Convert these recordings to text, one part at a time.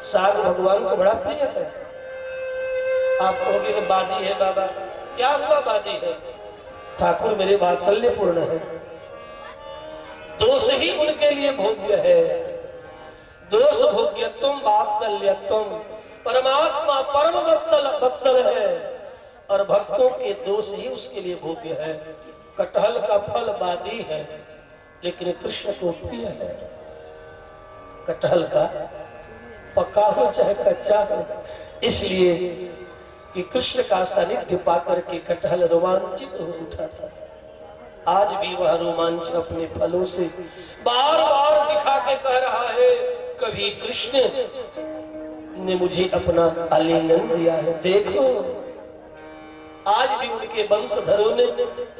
साग भगवान को बड़ा प्रिय है। आप कहोगे कि बादी है बाबा, क्या हुआ बादी है? ठाकुर मेरे वात्सल्य पूर्ण है, दोष ही उनके लिए भोग्य है। दोष भोग्यत्वम वात्सल्यत्वम, परमात्मा परम वत्सल वत्सल है और भक्तों के दोष ही उसके लिए भोग्य है। कटहल का फल बादी है लेकिन कृष्ण को प्रिय है। कटहल का पका हो चाहे कच्चा हो, इसलिए कि कृष्ण का सानिध्य पाकर के कटहल रोमांचित हो उठा था। आज भी वह रोमांच अपने फलों से बार बार दिखा के कह रहा है, कभी कृष्ण ने मुझे अपना आलिंगन दिया है। देखो आज भी उनके वंशधरों ने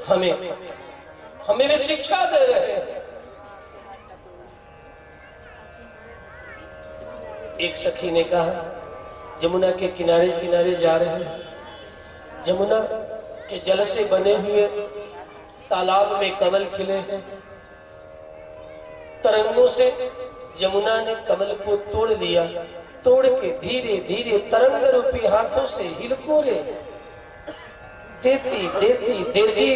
हमें भी शिक्षा दे रहे हैं। एक सखी ने कहा, जमुना के किनारे किनारे जा रहे हैं, जमुना के जल से बने हुए तालाब में कमल खिले हैं। तरंगों से जमुना ने कमल को तोड़ लिया, तोड़ के धीरे धीरे तरंग रूपी हाथों से हिलकोरे देती देती देती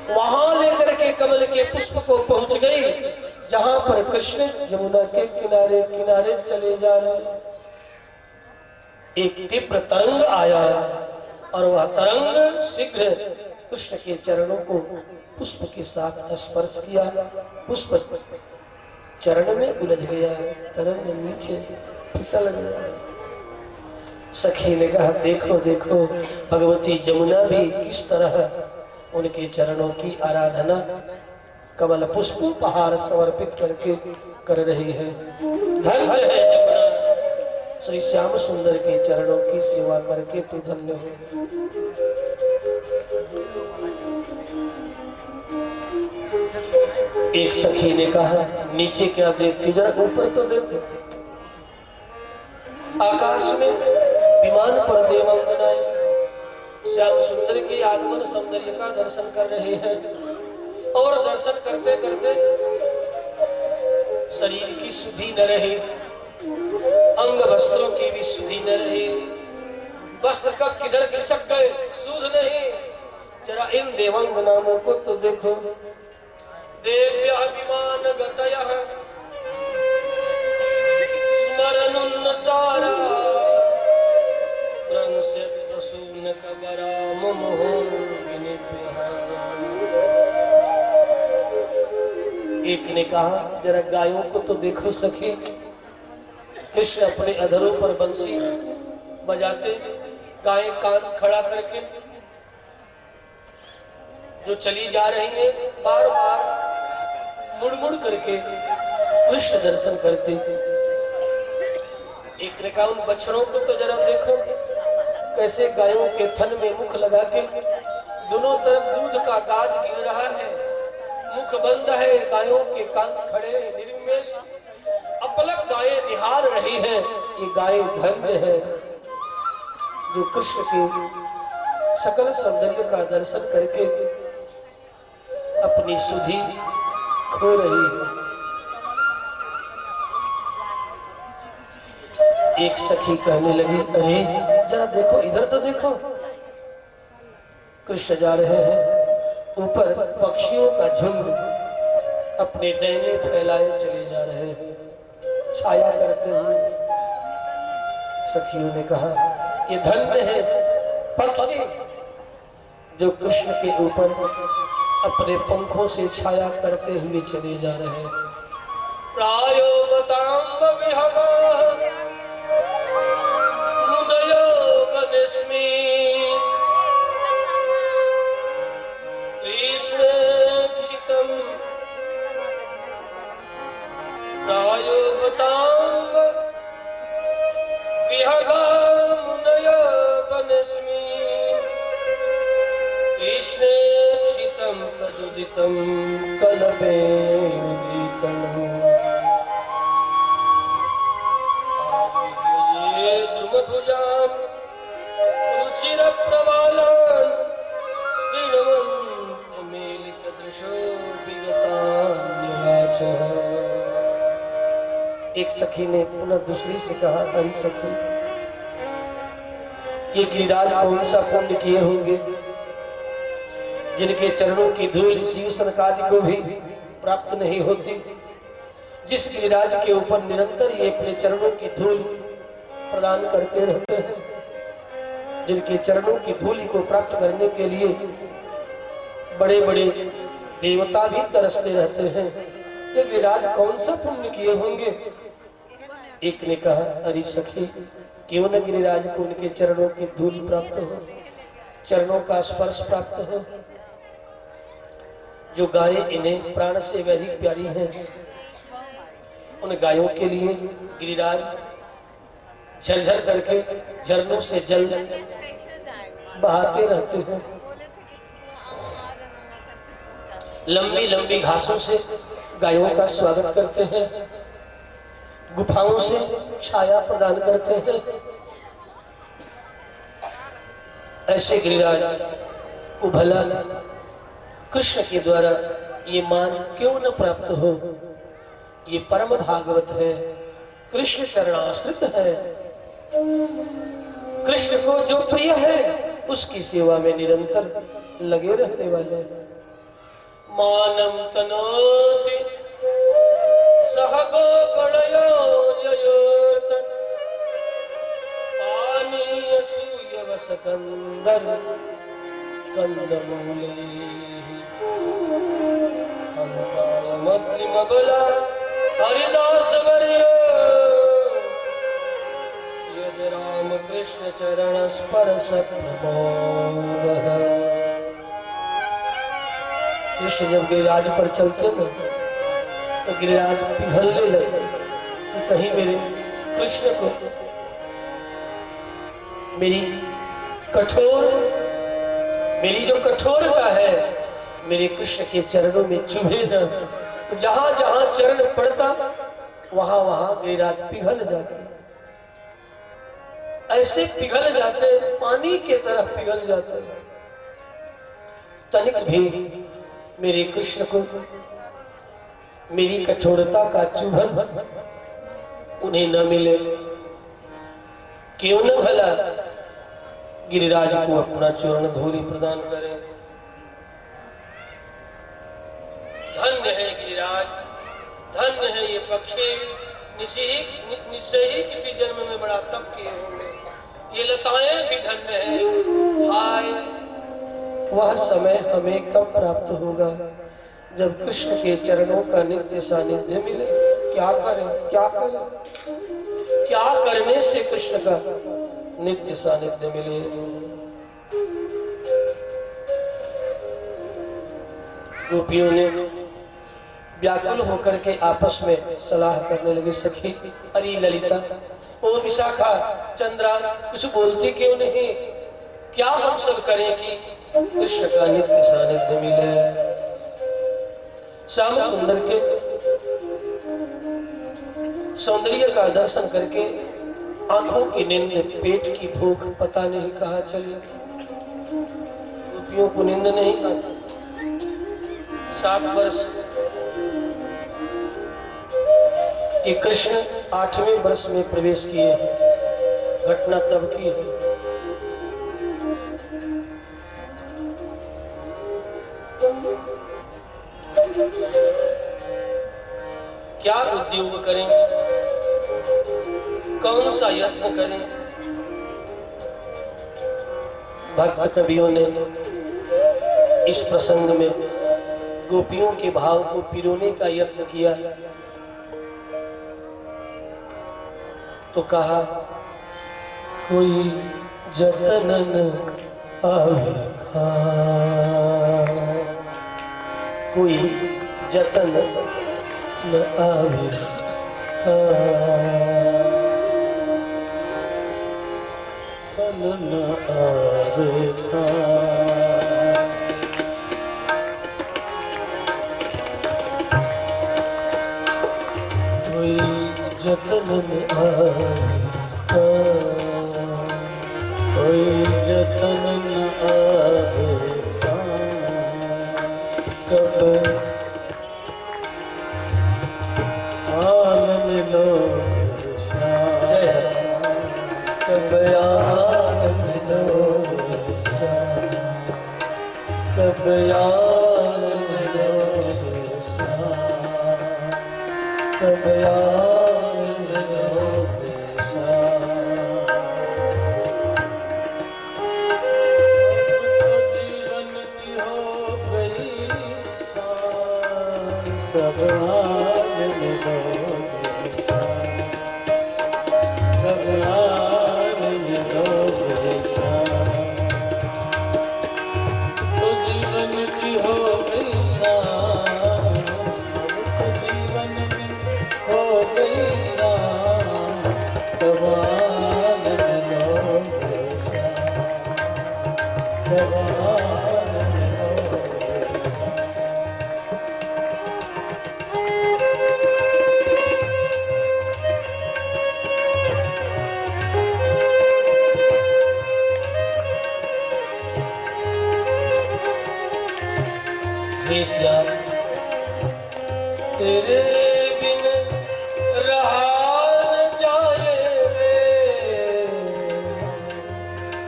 वहां लेकर के कमल के पुष्प को पहुंच गई जहां पर कृष्ण जमुना के किनारे किनारे चले जा रहे हैं। एक तीव्र तरंग आया और वह तरंग शीघ्र कृष्ण के चरणों को पुष्प के साथ स्पर्श किया। पुष्प चरण में उलझ गया, तरंग नीचे फिसल गया। सखी ने कहा, देखो देखो भगवती जमुना भी किस तरह उनके चरणों की आराधना कमल पुष्प उपहार समर्पित करके कर रही है। धन्य है जमुना, श्री श्याम सुंदर के चरणों की सेवा करके तू धन्य हो। एक सखी ने कहा, नीचे क्या देखती, जरा ऊपर तो देखो। आकाश में विमान पर देवांगनाएं श्याम सुंदर के आगमन सौंदर्य का दर्शन कर रहे हैं और दर्शन करते करते शरीर की सुधि न रहे, अंग वस्त्रों की भी सुधि न रहे। वस्त्र कब किधर खिसक गए सुध नहीं। जरा इन देवांगनाओं को तो देखो। देव्या विमान गतयः स्मरनुन्नसारा प्रंस्यत्वसून कबरा मुमुहु विनिभ्यः। एक ने कहा, जरा गायों को तो देखो सखी। कृष्ण अपने अधरों पर बंसी बजाते, गायें कान खड़ा करके जो चली जा रही है, बार बार मुड़ मुड़ करके कृष्ण दर्शन करते। एक ने कहा, उन बछड़ों को तो जरा देखो, कैसे गायों के थन में मुख लगा के दोनों तरफ दूध का गाज गिर रहा है, मुख बंद है, गायों के कान खड़े हैं, निर्विमेष अपलक गायें निहार रही हैं। ये गाय धन्य है जो कृष्ण के सकल सौंदर्य का दर्शन करके अपनी सुधि खो रही है। एक सखी कहने लगी, अरे जरा देखो, इधर तो देखो। कृष्ण जा रहे हैं, ऊपर पक्षियों का झुंड अपने डैने फैलाए चले जा रहे हैं, छाया करते हुए। सखियों ने कहा, ये धन्य है पक्षी जो कृष्ण के ऊपर अपने पंखों से छाया करते हुए चले जा रहे हैं। प्रायो बताम्ब विहगः मुनयो वनस्मि कृष्णेक्षितं। प्रायो बताम्ब विहगः मुनयो वनस्मि कृष्णेक्षितं तदुदितं कलपेनुगीतम्। आविगये द्रुमभुजां रुचिरप्रवालान् शृण्वन्तमेलितदृशो विगतान्यवाचः। एक सखी ने पुनः दूसरी से कहा, अरे सखी, ये गिरिराज कौन सा पुण्य किए होंगे जिनके चरणों की धूल शिव सनकादि को भी प्राप्त नहीं होती, जिस गिरिराज के ऊपर निरंतर ये अपने चरणों की धूल प्रदान करते रहते हैं, जिनके चरणों की धूल को प्राप्त करने के लिए बड़े बड़े देवता भी तरसते रहते हैं, ये गिरिराज कौन सा पुण्य किए होंगे। एक ने कहा, अरे सखी, क्यों न गिरिराज को उनके चरणों की धूल प्राप्त हो, चरणों का स्पर्श प्राप्त हो। जो गायें इन्हें प्राण से अधिक प्यारी हैं, उन गायों के लिए गिरिराज झरझर करके झरनों से जल बहाते रहते हैं, लंबी लंबी घासों से गायों का स्वागत करते हैं, गुफाओं से छाया प्रदान करते हैं। ऐसे गिरिराज को भला कृष्ण के द्वारा ये मान क्यों न प्राप्त हो। ये परम भागवत है, कृष्ण चरणाश्रित है, कृष्ण को जो प्रिय है उसकी सेवा में निरंतर लगे रहने वाले। मानम तनोति सहगो गणयो ययोर्तन पानीय सूयवसकंदर कंदमूले अंताय मद्रिमबला हरिदास वर्यो यद राम कृष्ण चरण स्पर्श प्रमोदः। कृष्ण जब गिरिराज पर चलते न तो गिरिराज पिघलने लगे कि कहीं मेरे कृष्ण को मेरी जो कठोरता है मेरे कृष्ण के चरणों में चुभे न। तो जहां जहां चरण पड़ता वहां वहां गिरिराज पिघल जाते, ऐसे पिघल जाते, पानी के तरह पिघल जाते। तनिक भी मेरे कृष्ण को मेरी कठोरता का चुभन उन्हें न मिले। क्यों न भला गिरिराज को अपना चरण धूलि प्रदान करे। धन्य है गिरिराज, धन्य है ये पक्षी, निश्चय ही किसी जन्म में बड़ा तप किए होंगे। ये लताएं भी धन्य है। हाय, वह समय हमें कब प्राप्त होगा जब कृष्ण के चरणों का नित्य सानिध्य मिले। क्या करें, क्या करें, क्या करने से कृष्ण का नित्य सानिध्य मिले। गोपियों ने व्याकुल होकर के आपस में सलाह करने लगे, सखी, अरे ललिता, ओ विशाखा, चंद्रा, कुछ बोलती क्यों नहीं। क्या हम सब करें कि कृष्ण का नित्य सानिध्य मिले। श्याम सुंदर के सौंदर्य का दर्शन करके आंखों की नींद, पेट की भूख पता नहीं कहाँ चली। गोपियों को नींद नहीं आती। 7 वर्ष कि कृष्ण 8वें वर्ष में प्रवेश किए हैं। घटना तब की है। क्या उद्योग करें, कौन सा यत्न करें। भक्त कवियों ने इस प्रसंग में गोपियों के भाव को पिरोने का यत्न किया तो कहा, कोई जतन न आवे खां, कोई जतन न आवे खां, न आवे खां। कोई जतन न आवे खां, कोई जतन न आवे कब हाल मिलो कब याद मिलोगे साथ, कब याद मिलोगे साथ, कब याद मिलोगे साथ। जीवन की हो गई साथ, कब याद मिलोगे साथ, कब याद मिलोगे साथ। तो जीवन की हो गई साथ, तो जीवन की हो गई साथ, कब याद मिलोगे साथ, कब याद मिलोगे साथ। हे श्याम तेरे बिन रहा न जाए रे,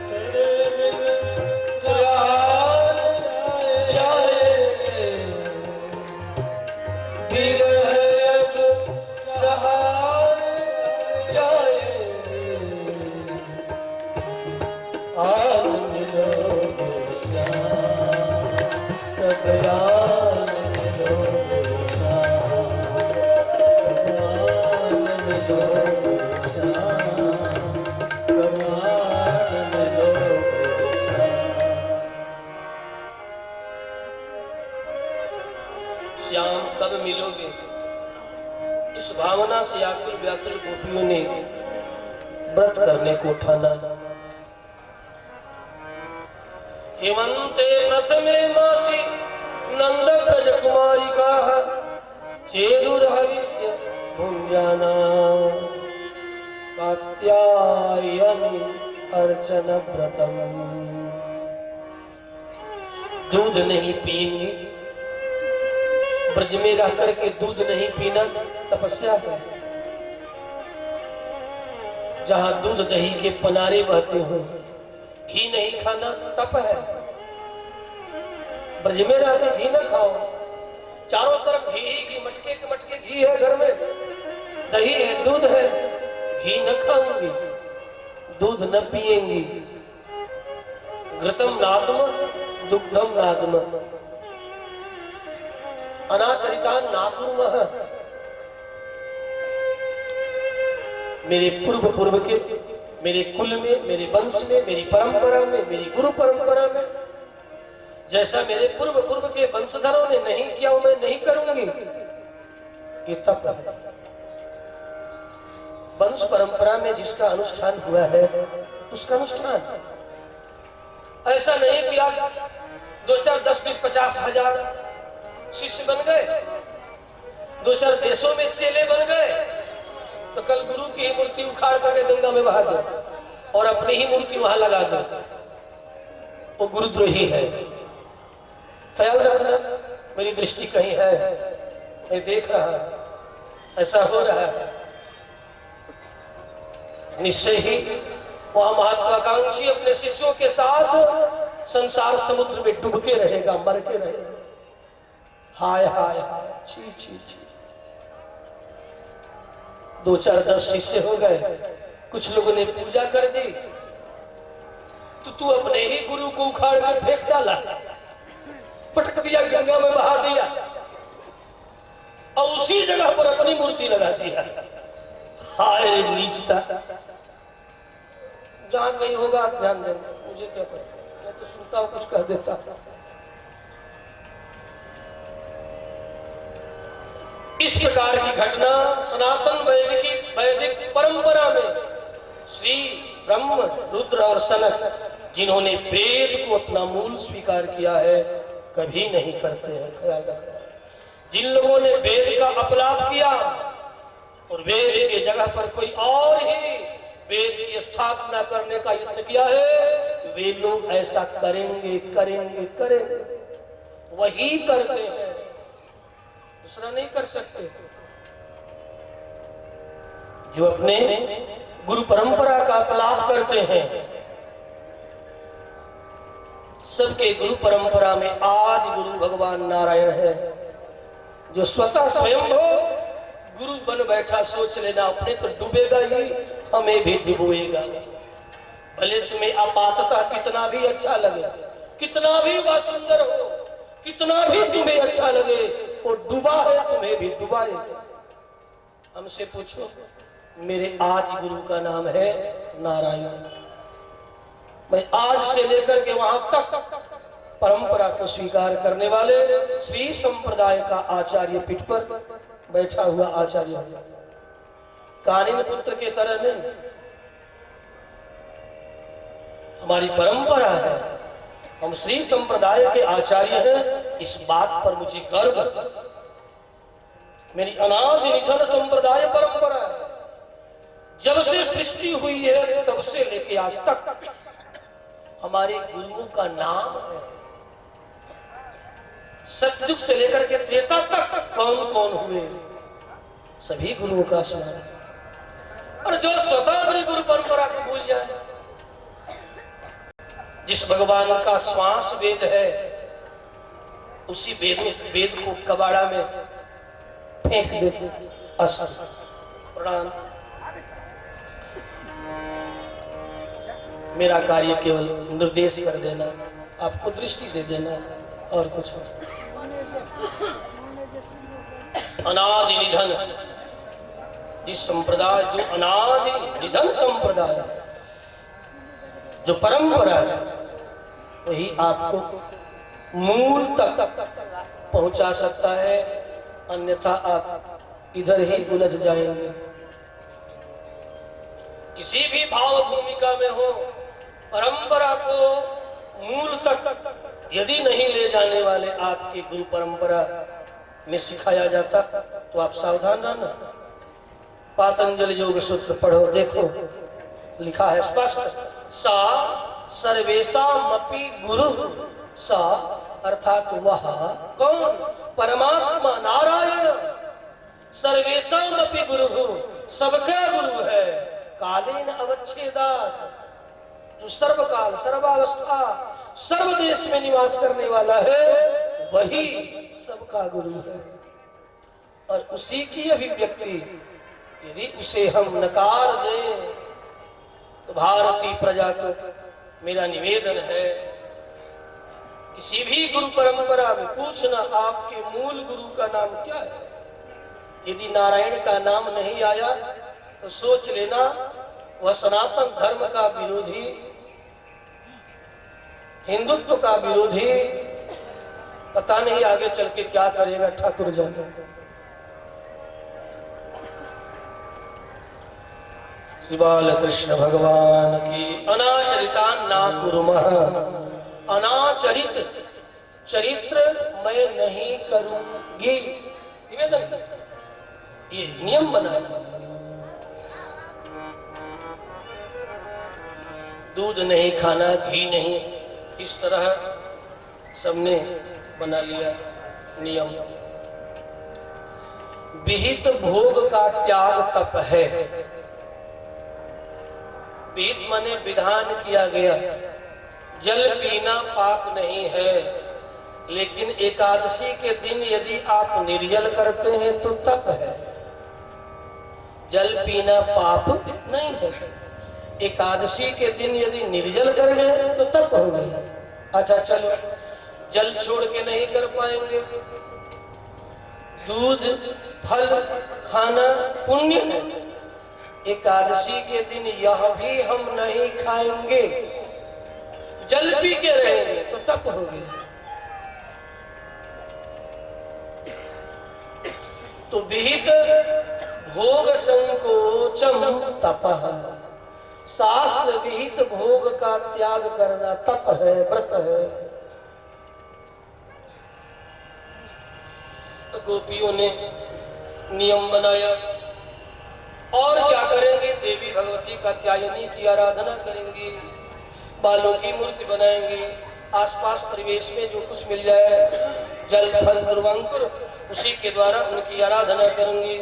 तेरे बिन रहा न जाए रे, विरह अब सहा न जाए रे, आन मिलोगे श्याम, कब याद मिलोगे साथ, कब याद मिलोगे साथ, कब याद मिलोगे साथ। श्याम कब मिलोगे, इस भावना से आकुल व्याकुल गोपियों ने व्रत करने को ठाना। हेमंते प्रथमे मासी नंद ब्रज कुमारी का चेदुर हविष्य भुंजाना, कात्यायनी अर्चन व्रतम। दूध नहीं पिएंगे, ब्रज में रह करके दूध नहीं पीना तपस्या है। जहां दूध दही के पनारे बहते हो, घी नहीं खाना तप है। ब्रज में रहकर घी न खाओ, चारों तरफ घी ही घी, मटके के मटके घी है, घर में दही है, दूध है, घी न खाऊंगी, दूध न पिएंगी। घृतम नादम दुग्धम नादम अनाचरिता नाकुर्मः। मेरे पूर्व के, मेरे कुल में, मेरे वंश में, मेरी परंपरा में, मेरी गुरु परंपरा में जैसा मेरे पूर्व के वंशधरों ने नहीं किया वो मैं नहीं करूंगी। ये तप है। वंश परंपरा में जिसका अनुष्ठान हुआ है उसका अनुष्ठान। ऐसा नहीं कि आज 2 4 10 20 50 हजार शिष्य बन गए, 2 4 देशों में चेले बन गए, तो कल गुरु की ही मूर्ति उखाड़ करके गंगा में बहा दो और अपनी ही मूर्ति वहां लगा दो, वो गुरुद्रोही है। ख्याल रखना, मेरी दृष्टि कहीं है, मैं देख रहा, ऐसा हो रहा है। निश्चय ही वह महत्वाकांक्षी अपने शिष्यों के साथ संसार समुद्र में डूब के रहेगा, मर के रहेगा। हाय हाय हाय, छी छी छी। 2 4 10 शिष्य हो गए, कुछ लोगों ने पूजा कर दी, तो तू अपने ही गुरु को उखाड़ कर फेंक डाला, पटक दिया, गंगा में बहा दिया और उसी जगह पर अपनी मूर्ति लगा दिया। हाय नीचता। जहां कहीं होगा आप ध्यान देंगे, मुझे क्या पता, मैं तो सुनता हूं, कुछ कह देता। इस प्रकार की घटना सनातन वैदिक परंपरा में श्री ब्रह्म, रुद्र और सनक, जिन्होंने वेद को अपना मूल स्वीकार किया है, कभी नहीं करते हैं। ख्याल रखना, जिन लोगों ने वेद का अपलाप किया और वेद की जगह पर कोई और ही वेद की स्थापना करने का यत्न किया है, वे लोग ऐसा करेंगे करेंगे करेंगे, वही करते हैं, दूसरा नहीं कर सकते। जो अपने गुरु परंपरा का अपलाप करते हैं। सबके गुरु परंपरा में आदि गुरु भगवान नारायण है, जो स्वतः स्वयं हो गुरु बन बैठा। सोच लेना, अपने तो डूबेगा ही, हमें भी डुबोएगा। भले तुम्हें आपाततः कितना भी अच्छा लगे, कितना भी वह सुंदर हो, कितना भी तुम्हें अच्छा लगे, वो डूबा है, तुम्हें भी डुबाएगा। हमसे पूछो, मेरे आदि गुरु का नाम है नारायण। मैं आज से लेकर के वहां तक परंपरा को स्वीकार करने वाले श्री संप्रदाय का आचार्य पीठ पर बैठा हुआ आचार्य हूं। कालीन पुत्र के तरह नहीं, हमारी परंपरा है, हम श्री संप्रदाय के आचार्य हैं। इस बात पर मुझे गर्व है। मेरी अनादि निधन संप्रदाय परंपरा है। जब से सृष्टि हुई है तब से लेके आज तक हमारे गुरुओं का नाम है। सतयुग से लेकर के त्रेता तक कौन कौन हुए, सभी गुरुओं का स्मरण। और जो स्वतः अपनी गुरु परंपरा को भूल जाए, जिस भगवान का श्वास वेद है, उसी वेद को कबाड़ा में फेंक दे। अस्तु प्रणाम। मेरा कार्य केवल निर्देश कर देना, आपको दृष्टि दे देना, और कुछ अनादि निधन जिस संप्रदाय, जो अनादि निधन संप्रदाय, जो परंपरा है, वही आपको मूल तक पहुंचा सकता है, अन्यथा आप इधर ही उलझ जाएंगे। किसी भी भाव भूमिका में हो, परंपरा को मूल तक यदि नहीं ले जाने वाले आपकी गुरु परंपरा में सिखाया जाता, तो आप सावधान रहना। पातंजलि योग सूत्र पढ़ो, देखो लिखा है स्पष्ट, सा सर्वेषामपि गुरु। सा अर्थात वह कौन? परमात्मा नारायण। सर्वेषामपि गुरु, सबका गुरु है। कालेन अवच्छेदात्, जो सर्वकाल सर्वावस्था सर्वदेश में निवास करने वाला है, वही सबका गुरु है। और उसी की अभिव्यक्ति यदि उसे हम नकार दें, तो भारतीय प्रजा को मेरा निवेदन है, किसी भी गुरु परंपरा में पूछना, आपके मूल गुरु का नाम क्या है। यदि नारायण का नाम नहीं आया तो सोच लेना वह सनातन धर्म का विरोधी, हिंदुत्व का विरोधी, पता नहीं आगे चल के क्या करेगा ठाकुर जाने। श्री बाल कृष्ण भगवान की। अनाचरिता ना कुरुमः, अनाचरित चरित्र मैं नहीं करूंगी। निवेदन, ये नियम बनाया। दूध नहीं खाना, घी नहीं, इस तरह सबने बना लिया नियम। विहित भोग का त्याग तप है। विहित माने विधान किया गया। जल पीना पाप नहीं है, लेकिन एकादशी के दिन यदि आप निर्जल करते हैं तो तप है। जल पीना पाप नहीं है, एकादशी के दिन यदि निर्जल कर गए तो तप हो गया। अच्छा चलो, जल छोड़ के नहीं कर पाएंगे, दूध फल खाना पुण्य है, एकादशी के दिन यह भी हम नहीं खाएंगे, जल पी के रहेंगे तो तप हो गया। तो विहित भोग संकोचम तपः, शास्त्र विहित भोग का त्याग करना तप है, व्रत है। तो गोपियों ने नियम बनाया, और क्या करेंगे? देवी भगवती कात्यायनी की आराधना करेंगे, बालों की मूर्ति बनाएंगे, आसपास परिवेश में जो कुछ मिल जाए, जल फल ध्रुवांकुर, उसी के द्वारा उनकी आराधना करेंगे।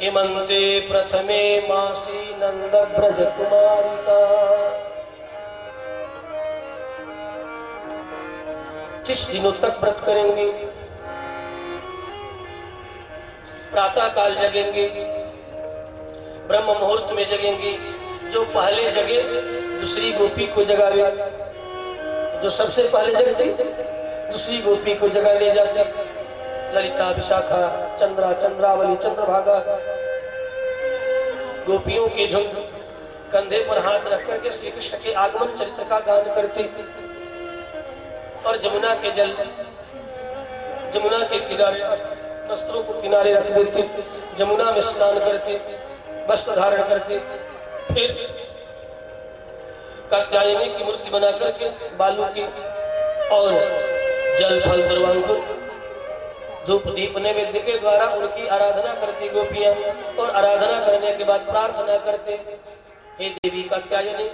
हेमंते प्रथमे मासी नंद ब्रज कुमारी का। 30 दिनों तक व्रत करेंगे, प्रातः काल जगेंगे, ब्रह्म मुहूर्त में जगेंगे। जो पहले जगे दूसरी गोपी को जगावे, जो सबसे पहले जगती दूसरी गोपी को जगाने जाती। ललिता, विशाखा, चंद्रा, चंद्रावली, चंद्रभागा गोपियों के झुंड कंधे पर हाथ रख करके श्री कृष्ण के आगमन चरित्र का गान करते और जमुना के जल, जमुना के किनारे वस्त्रों को किनारे रख देते, जमुना में स्नान करते, वस्त्र धारण करते। फिर कात्यायनी की मूर्ति बना करके बालू की और जल फल द्रवांकुर धूप दीप नैवेद्य के द्वारा उनकी आराधना करती गोपियां। और आराधना करने के बाद प्रार्थना करते, हे देवी कात्यायनी,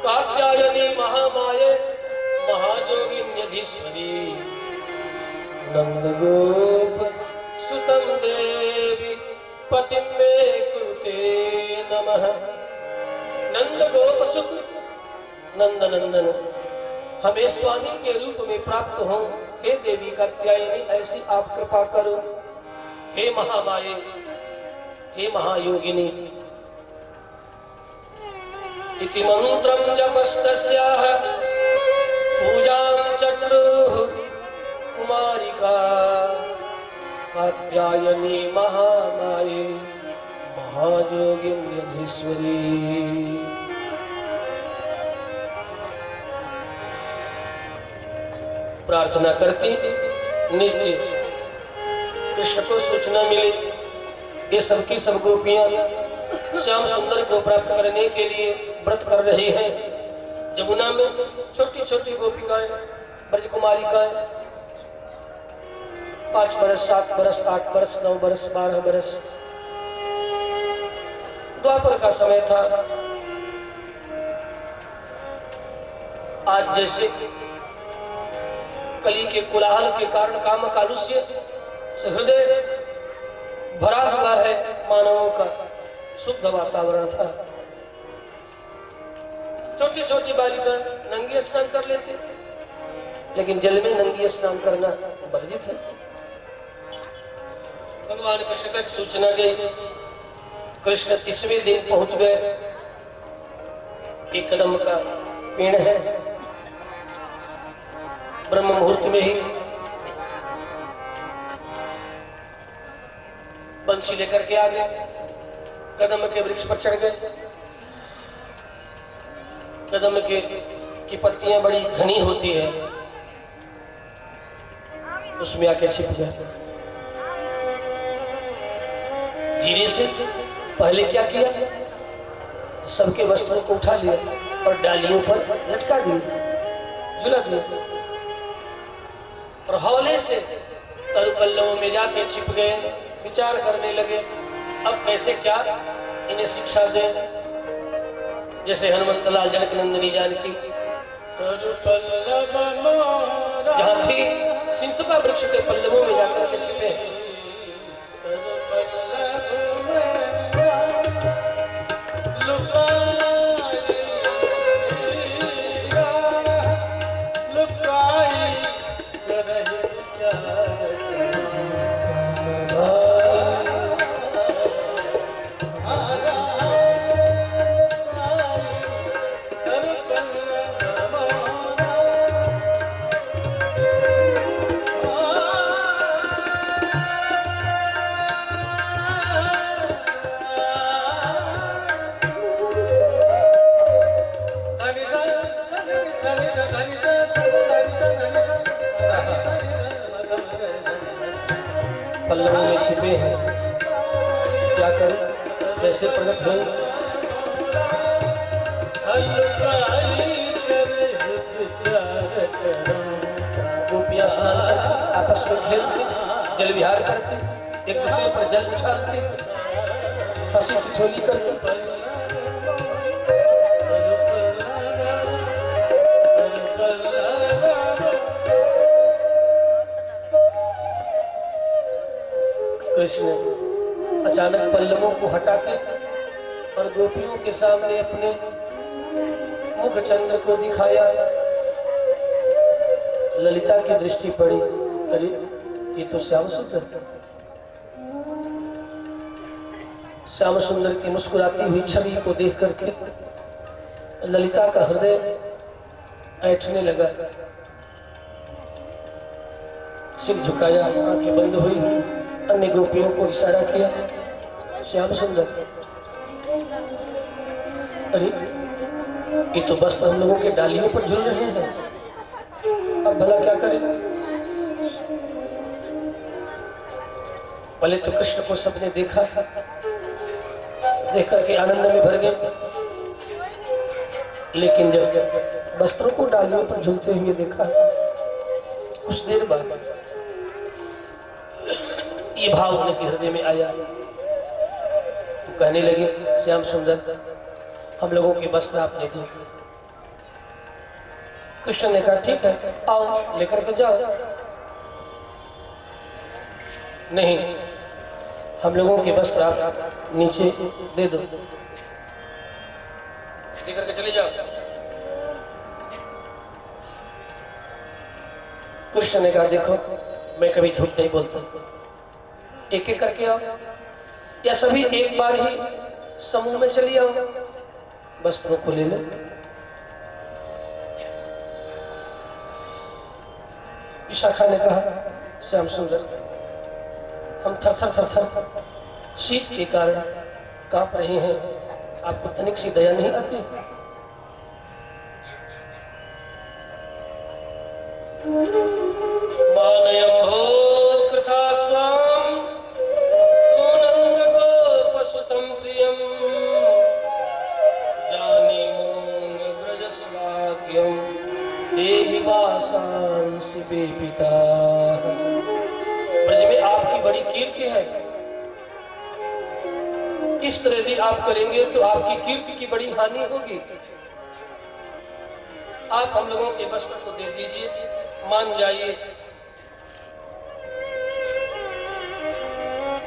कात्यायनी महामाये महाजोगिन्यधीश्वरी नंद गोप सुतम देवी पतिम मे कुरुते नमः। नंद गोप सुत नंद नंदन हमें स्वामी के रूप में प्राप्त हो, हे देवी कात्यायनी ऐसी आप कृपा करो। हे महामाये, हे महायोगिनी। इति मंत्रं जपस्तस्याः पूजां चक्रुः कुमारिका कात्यायनी महामाये महायोगिन्यधीश्वरी। प्रार्थना करती नित्य कृष्ण को सूचना मिली। ये सबकी सब गोपियां श्याम सुंदर को प्राप्त करने के लिए व्रत कर रही हैं। जमुना में छोटी छोटी गोपिकाएं, ब्रज कुमारिकाएं, 5 बरस, 7 बरस, 8 बरस, 9 बरस, 12 बरस। द्वापर का समय था। आज जैसे कली के कोलाहल के कारण काम कालुष्य से हृदय भरा हुआ है, मानवों का शुद्ध वातावरण था। छोटी छोटी बालिकाएं नंगी स्नान कर लेते, लेकिन जल में नंगी स्नान करना वर्जित है। भगवान कृष्ण तक सूचना गई। कृष्ण 30वें दिन पहुंच गए। एक कदम का पेड़ है, ब्रह्म मुहूर्त में ही बंसी लेकर के आ गए, कदम के वृक्ष पर चढ़ गए। कदम के की पत्तियां बड़ी घनी होती है, उसमें आके छिप गए। धीरे से पहले क्या किया, सबके वस्त्रों को उठा लिया और डालियों पर लटका दिए, झुला दिया और हौले से तरुपल्लवों में जाके छिप गए। विचार करने लगे अब कैसे क्या इन्हें शिक्षा दें। जैसे हनुमंत लाल जनक नंदिनी जानकी जहां थी सिंसपा वृक्ष के पल्लवों में जाकर के छिपे। पल्लवों में छिपे हैं, क्या करें, कैसे प्रकट हो। गोपियां स्नान करती, आपस में खेलती, जल विहार करती, एक दूसरे पर जल उछालती, हंसी ठिठोली करती। कृष्ण अचानक पल्लवों को हटा के और गोपियों के सामने अपने मुख चंद्र को दिखाया। ललिता की दृष्टि पड़ी, अरे ये तो श्याम सुंदर। श्याम सुंदर की मुस्कुराती हुई छवि को देख करके ललिता का हृदय ऐंठने लगा। सिर झुकाया, आंखें बंद हुई, अन्य गोपियों को इशारा किया, श्याम सुंदर। अरे ये तो वस्त्र हम लोगों के डालियों पर झूल रहे हैं, अब भला क्या करें? पहले तो कृष्ण को सबने देखा, देख करके आनंद में भर गए, लेकिन जब वस्त्रों को डालियों पर झूलते हुए देखा, कुछ देर बाद ये भाव उनके हृदय में आया। तो कहने लगे, श्याम सुंदर हम लोगों के वस्त्र आप दे दो। कृष्ण ने कहा ठीक है, आओ लेकर के जाओ। नहीं, हम लोगों के वस्त्र आप नीचे दे दो, दे करके चले जाओ। कृष्ण ने कहा देखो मैं कभी झूठ नहीं बोलता, एक एक करके आओ या सभी एक बार ही समूह में चली आओ, वस्त्रों को ले लो। विशाखा ने कहा श्याम सुंदर हम थर थर थर थर शीत के कारण कांप रहे हैं, आपको तनिक सी दया नहीं आती? पिता ब्रज में आपकी बड़ी कीर्ति है, इस तरह यदि आप करेंगे तो आपकी कीर्ति की बड़ी हानि होगी। आप हम लोगों के वस्त्र को दे दीजिए, मान जाइए,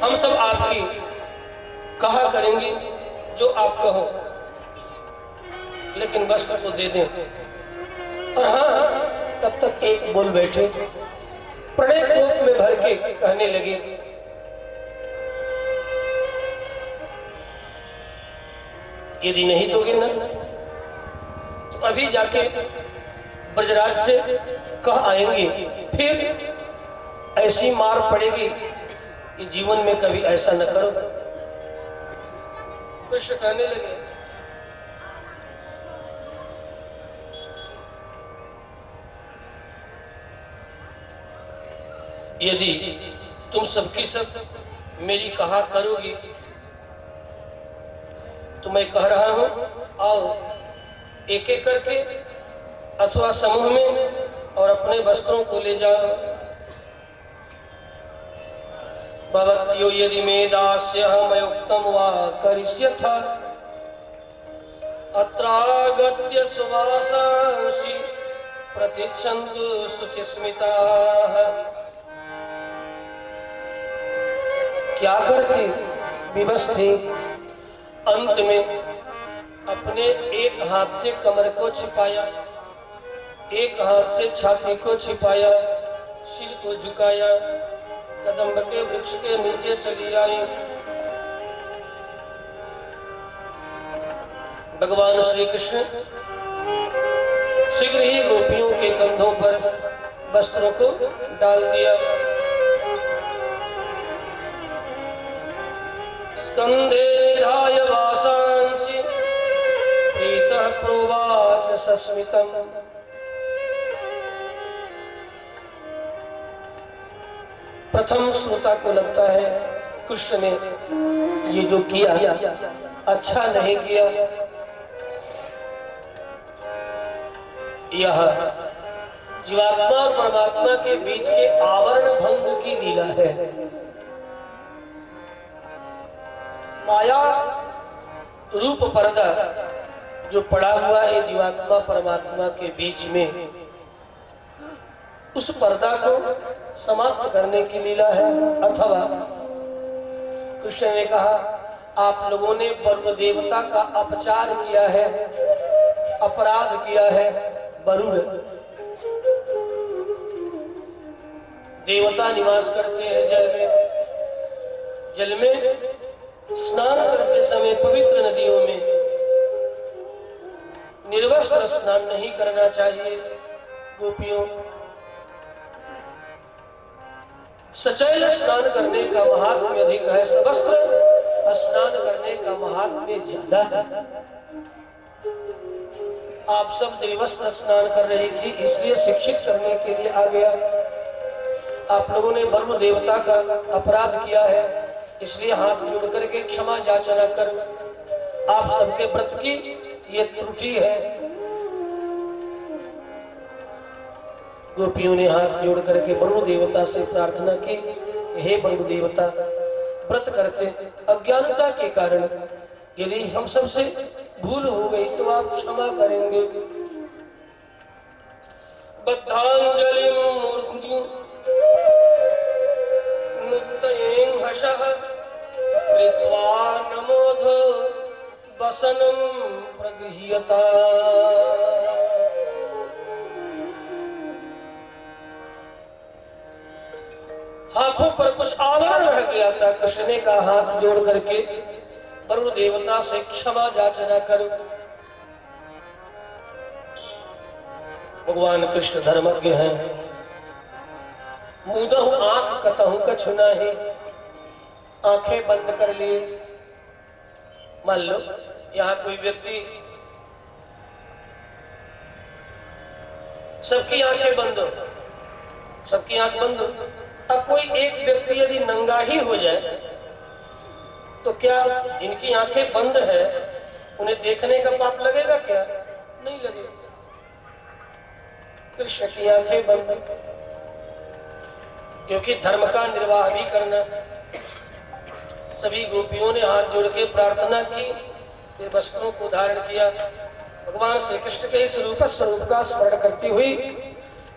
हम सब आपकी कहा करेंगे जो आप कहो, लेकिन वस्त्र को दे दें। और हाँ, तब तक एक बोल बैठे, प्रणय कोप में भर के कहने लगे, यदि नहीं दोगे ना तो अभी जाके ब्रजराज से कह आएंगे, फिर ऐसी मार पड़ेगी कि जीवन में कभी ऐसा न करो। कृष्ण कहने लगे यदि तुम सबकी सब मेरी कहा करोगी तो मैं कह रहा हूं आओ एक एक करके अथवा समूह में और अपने वस्त्रों को ले जाओ। भवत्यो यदि मे दास्यहमयुक्तं वा करिष्यथा अत्रागत्य सुवासांसि प्रतीक्षन्तु शुचिस्मिताः। क्या करते विवश थे, अंत में अपने एक हाथ से कमर को छिपाया, एक हाथ से छाती को छिपाया, सिर को झुकाया, कदम्ब के वृक्ष के नीचे चली आई। भगवान श्री कृष्ण शीघ्र ही गोपियों के कंधों पर वस्त्रों को डाल दिया। स्कंधे निधाय वासांसि प्रीतः प्रोवाच सस्मितम्। प्रथम श्रोता को लगता है कृष्ण ने ये जो किया अच्छा नहीं किया, यह जीवात्मा और परमात्मा के बीच के आवरण भंग की लीला है। माया रूप पर्दा जो पड़ा हुआ है जीवात्मा परमात्मा के बीच में, उस पर्दा को समाप्त करने की लीला है, अथवा कृष्ण ने कहा, आप लोगों ने वरुण देवता का अपचार किया है, अपराध किया है। वरुण देवता निवास करते हैं जल में। जल में स्नान करते समय पवित्र नदियों में निर्वस्त्र स्नान नहीं करना चाहिए। गोपियों, सचैल स्नान करने का महात्म्य अधिक है, सवस्त्र स्नान करने का महात्म्य ज्यादा है। आप सब निर्वस्त्र स्नान कर रही थी, इसलिए शिक्षित करने के लिए आ गया। आप लोगों ने वरुण देवता का अपराध किया है, इसलिए हाथ जोड़ करके क्षमा याचना करो। आप सबके व्रत की ये त्रुटि है। गोपियों ने हाथ जोड़ करके वरुण देवता से प्रार्थना की, हे वरुण देवता, व्रत करते अज्ञानता के कारण यदि हम सबसे भूल हो गई तो आप क्षमा करेंगे। बद्धांजलि मूर्ति मुक्तयेन हशः कृत्वा नमोध वसनं प्रगृह्यता। हाथों पर कुछ आवरण रह गया था। कृष्ण ने कहा, हाथ जोड़ करके वरुण देवता से क्षमा याचना करो। भगवान कृष्ण धर्मज्ञ हैं। मूदहु आंख कतहु कछु नाही, आंखें बंद कर लिए। मान लो यहाँ कोई व्यक्ति, सबकी आंखें बंद हो, सबकी आंख बंद हो। अब कोई एक व्यक्ति यदि नंगा ही हो जाए तो क्या इनकी आंखें बंद है, उन्हें देखने का पाप लगेगा क्या? नहीं लगेगा। कृष्ण की आंखें बंद, क्योंकि धर्म का निर्वाह भी करना। सभी गोपियों ने हाथ जोड़ के प्रार्थना की, फिर वस्त्रों को धारण किया। भगवान श्री कृष्ण के इस स्वरूप का स्मरण करती हुई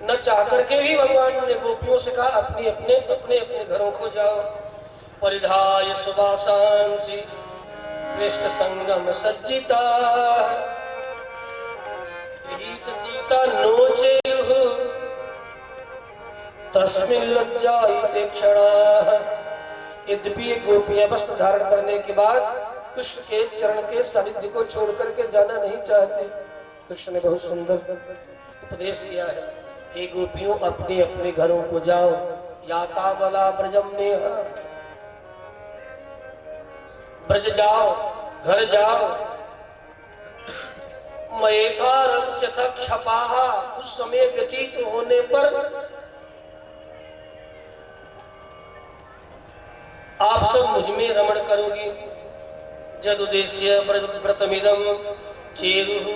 न चाह करके भी भगवान ने गोपियों से कहा, अपने अपने घरों को जाओ। परिधाय सुवासांसि कृष्ण संगम सज्जिता, गीता नोचेयुः तस्मिन् लज्जायते क्षणाः। यद्यपि गोपियां वस्त्र धारण करने के बाद कृष्ण के चरण के सानिध्य को छोड़ करके जाना नहीं चाहते। कृष्ण ने बहुत सुंदर उपदेश किया है, हे गोपियों, अपने अपने घरों को जाओ। याता वाला ब्रजम नेह, ब्रज जाओ, घर जाओ। मयेथा रंस्यथ क्षपाहा, उस समय व्यतीत होने पर आप सब मुझ में रमण करोगी। जदुद्देश्य व्रतमिदं चेरुः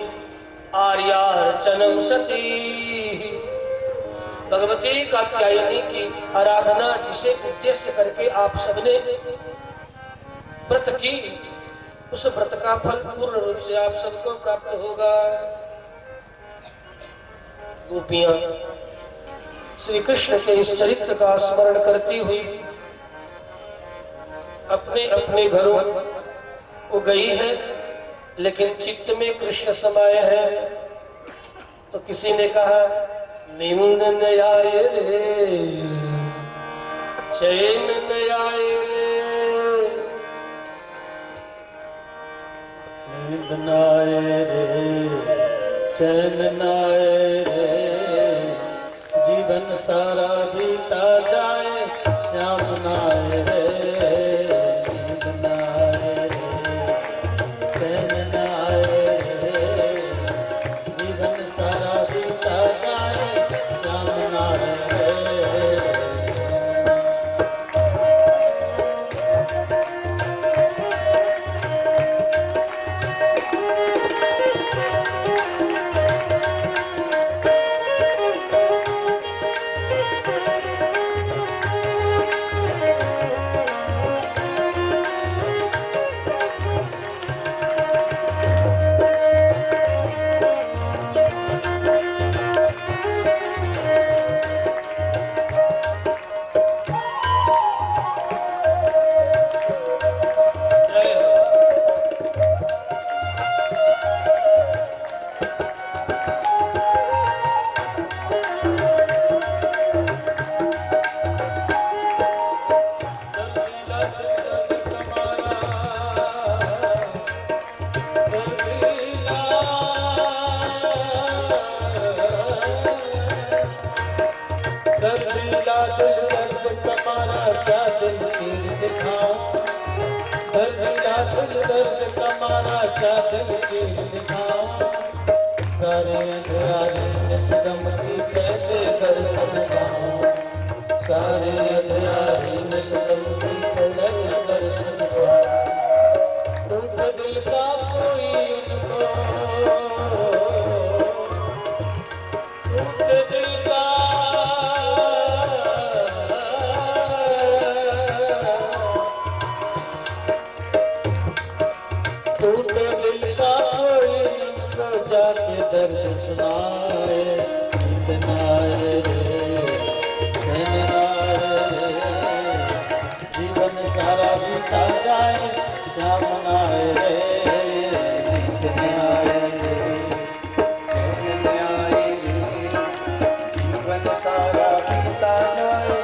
आर्यार्चनम सती। भगवती कात्यायनी की आराधना जिसे उद्देश्य करके आप सबने व्रत की, उस व्रत का फल पूर्ण रूप से आप सबको प्राप्त होगा। गोपियां श्री कृष्ण के इस चरित्र का स्मरण करती हुई अपने अपने घरों को गई है, लेकिन चित्त में कृष्ण समाये है। तो किसी ने कहा, नींद न आए रे, चैन न आए रे, नींद न आए रे, चैन न आए रे, जीवन सारा बीता जाए, श्याम न आए रे। का मारा क्या दिल चीर दिखाऊं, सारे अंधियारे में सदम की कैसे दर्शन पाऊं, सारे अंधियारे में सदम की कैसे दर्शन पाऊं। टूटे दिल का कोई उनको, टूटे दिल का टूटे दिल का कोई उनको जाके दर्द सुनाए, नींद न आए रे, चैन न आए रे, जीवन सारा बीता जाए श्याम न आए रे, नींद न आए रे, चैन न आए रे, जीवन सारा बीता जाए।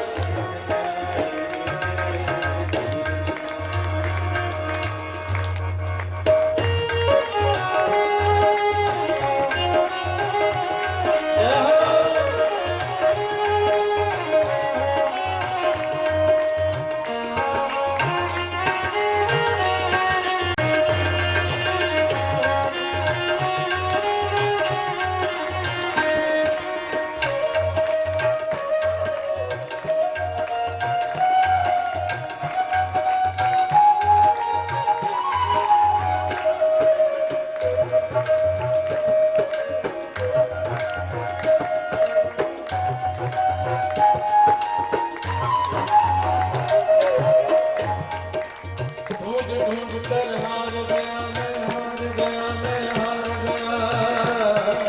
ढूंढ कर हार गया मैं, हार गया मैं, हार गया, हार गया।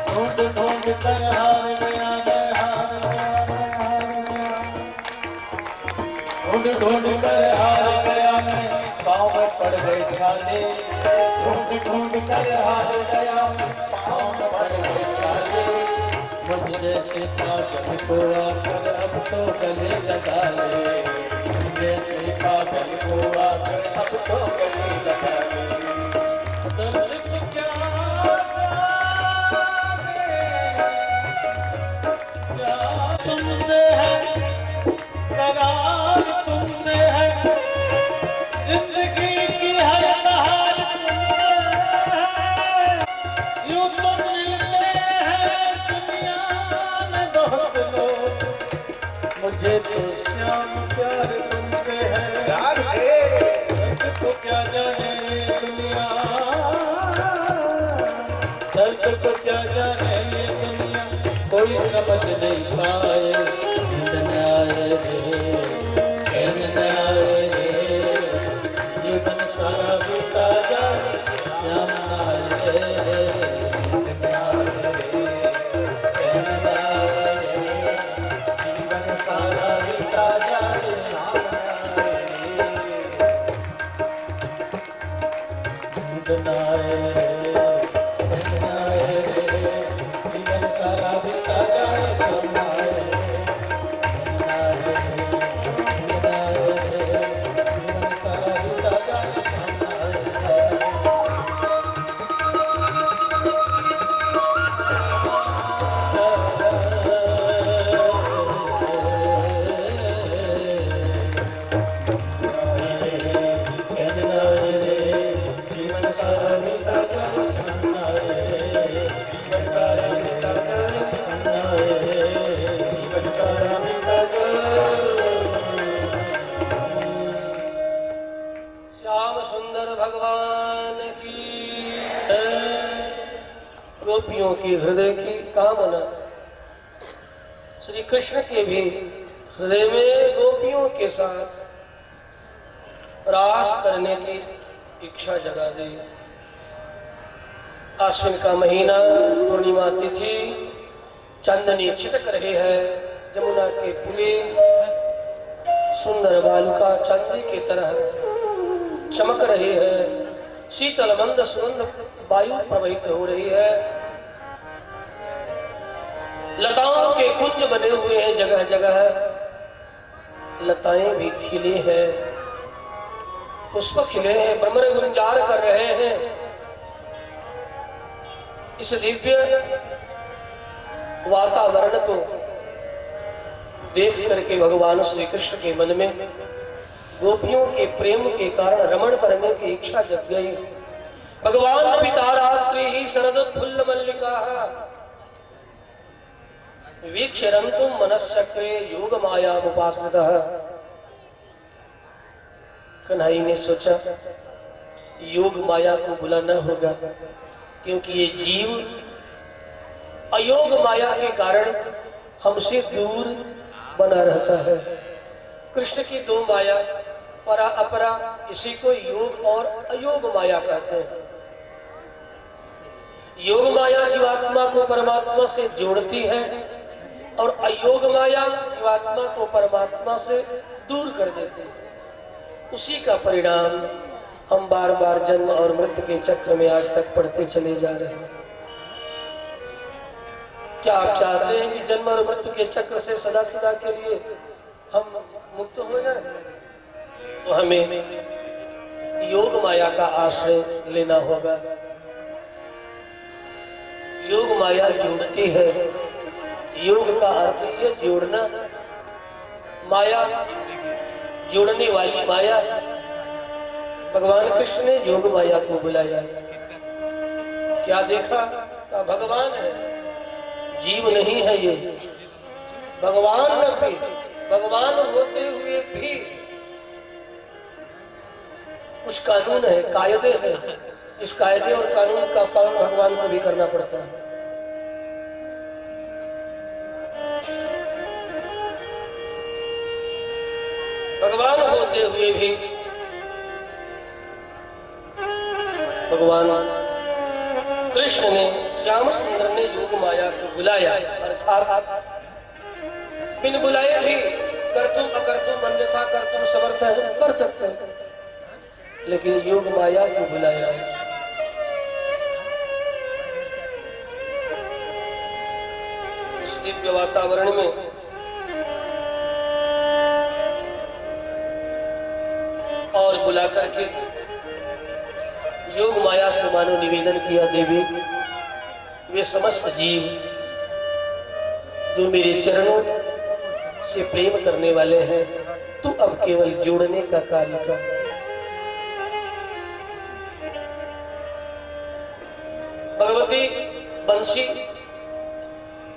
ढूंढ ढूंढ कर हार गया मैं, हार गया मैं, हार गया, ढूंढ ढूंढ कर हार गया मैं, पाँव में पड़ गए छाले, ढूंढ ढूंढ कर हार गया मैं, पाँव में पड़ गए छाले। मुझ जैसे पागल को आकर अब तो गले लगा ले, मुझ जैसे पागल को आकर अब तो गले लगा ले। दर्द को क्या जाने, तुमसे है करार, तुमसे है जिंदगी की हर बहार, तुमसे है। यूं तो मिलते हैं दुनिया में बहुत लोग, मुझे तो श्याम प्यार तुमसे है। प्यार है दर्द को क्या जाने ये दुनिया, दर्द को क्या जाने ये दुनिया, कोई समझ नहीं पाए, नींद न आए रे, चैन न आए रे, जीवन सारा बीता जाए श्याम न आए रे, नींद न आए रे, चैन न आए रे, जीवन सारा बीता जाए शाम न आए रे। नींद न आए रे, चैन न आए रे, जीवन सारा बीता जाए श्याम न आए रे, नींद न आए रे, नींद न आए रे, जीवन सारा बीता जाए श्याम न आए रे। चैन न आए रे, जीवन सारा बीता जाए शाम न आए रे, जीवन सारा बीता जाए शाम न आए रे, जीवन सारा बीता जाए। श्याम सुंदर भगवान की, गोपियों की हृदय की कामना, श्री कृष्ण के भी हृदय में गोपियों के साथ रास करने की इच्छा जगा दी। आश्विन का महीना, पूर्णिमा तिथि, चांदनी छिटक रही है, जमुना के पुले सुंदर बालुका चांदी की तरह चमक रही है, शीतल मंद सुगंध वायु प्रवाहित हो रही है। लताओं के कुंज बने हुए हैं जगह जगह, लताएं भी खिली हैं, पुष्प खिले हैं, भ्रमर गुंजार कर रहे हैं। इस दिव्य वातावरण को देख करके भगवान श्री कृष्ण के मन में गोपियों के प्रेम के कारण रमण करने की इच्छा जग गई। भगवान पिता रात्रि ही शरदोत्फुल्ल मल्लिका वीक्षरन्तुम मनश्चक्रे योग माया उपाश्रितः। कन्हई ने सोचा योग माया को बुलाना होगा, क्योंकि ये जीव अयोग माया के कारण हमसे दूर बना रहता है। कृष्ण की दो माया परा अपरा, इसी को योग और अयोग माया कहते हैं। योग माया जीवात्मा को परमात्मा से जोड़ती है और अयोग माया जीवात्मा को परमात्मा से दूर कर देती है। उसी का परिणाम हम बार बार जन्म और मृत्यु के चक्र में आज तक पढ़ते चले जा रहे हैं। क्या आप चाहते हैं कि जन्म और मृत्यु के चक्र से सदा सदा के लिए हम मुक्त हो जाएं? तो हमें योग माया का आश्रय लेना होगा। योग माया जोड़ती है। योग का अर्थ ये जोड़ना, माया जोड़ने वाली माया। भगवान कृष्ण ने योग माया को बुलाया। क्या देखा? भगवान है, जीव नहीं है ये। भगवान न भी, भगवान होते हुए भी कुछ कानून है, कायदे है। इस कायदे और कानून का पालन भगवान को भी करना पड़ता है। भगवान होते हुए भी भगवान कृष्ण ने, श्याम सुंदर ने योग माया को बुलाया। अर्थात बिन बुलाए भी कर्तुम अकर्तुम अन्यथा कर्तुम समर्थ है, कर सकते हैं, लेकिन योग माया को बुलाया। इस दिव्य वातावरण में और बुला करके योग माया से मानो निवेदन किया, देवी वे समस्त जीव जो मेरे चरणों से प्रेम करने वाले हैं, तू अब केवल जोड़ने का कार्य कर। भगवती बंसी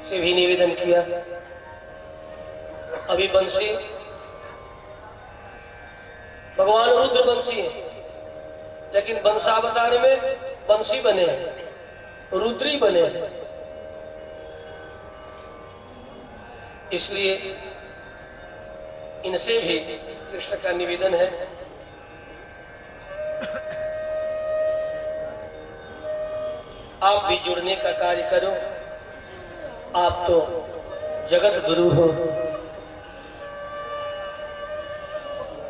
से भी निवेदन किया। अभी बंसी भगवान रुद्र बंसी है, लेकिन बंसावतार में बंसी बने हैं, रुद्री बने हैं। इसलिए इनसे भी कृष्ण का निवेदन है, आप भी जुड़ने का कार्य करो। आप तो जगत गुरु हो,